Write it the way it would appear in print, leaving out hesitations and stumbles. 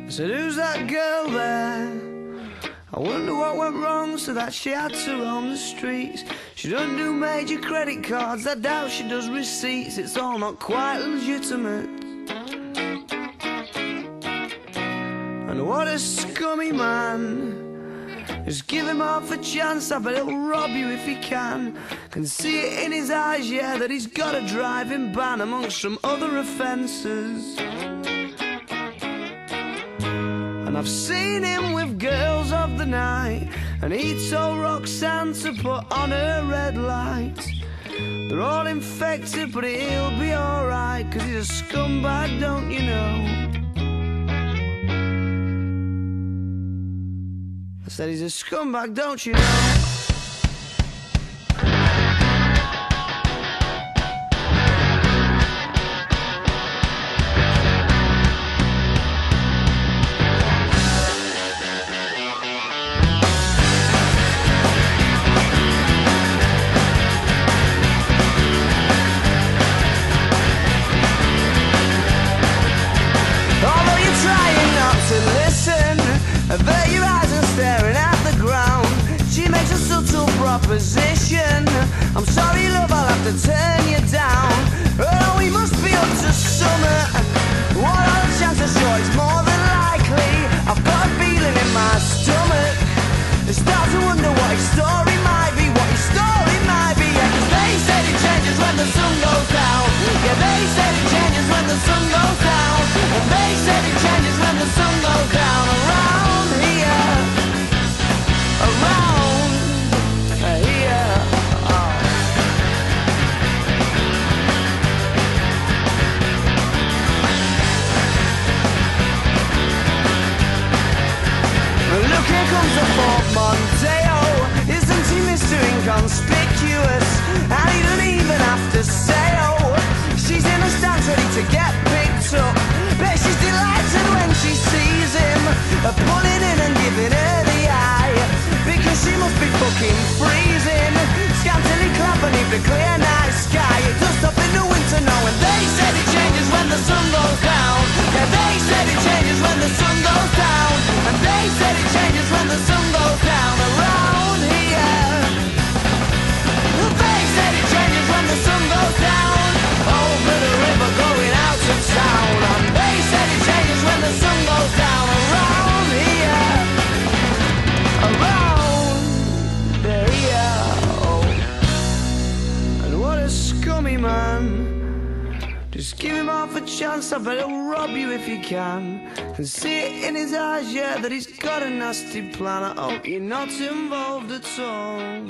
I said, who's that girl there? I wonder what went wrong so that she had to roam the streets. She doesn't do major credit cards, I doubt she does receipts. It's all not quite legitimate. And what a scummy man. Just give him half a chance, I bet he'll rob you if he can. Can see it in his eyes, yeah, that he's got a driving ban amongst some other offences. And I've seen him with girls of the night, and he told Roxanne to put on her red light. They're all infected, but he'll be alright, 'cause he's a scumbag, don't you know? I said he's a scumbag, don't you know? Although you're trying not to listen, avert your eyes and staring at the ground. She makes a subtle proposition. I'm sorry, love, I'll have to turn you down. Oh, we must be up to summer. What are the chances? Sure, it's more than likely. I've got a feeling in my stomach. I start to wonder what his story might be, what his story might be. Yeah, 'cause they said it changes when the sun goes down. Yeah, they said it changes when the sun goes down. And they said it changes when the sun goes down. Around here, around here. Oh. Look, here comes a portmanteau. Isn't he Mr. Inconspicuous? And he doesn't even have to say oh. She's in the stands ready to get picked up. Bet she's delighted when she sees him, pulling in and giving her the eye, because she must be fucking freezing. Scantily clad beneath the clear night sky. It does stop in the winter now, and they said it changes when the sun goes down. Yeah, they said it changes when the sun goes down. And they said it changes when the sun goes down. Around here, they said it changes when the sun goes down. Over the river going out of town. And they said it changes when the sun goes down. Around here, around here. Oh. And what a scummy man. Just give him half a chance, I bet he'll rob you if he can. Can see it in his eyes, yeah, that he's got a nasty plan. I hope you're not involved at all.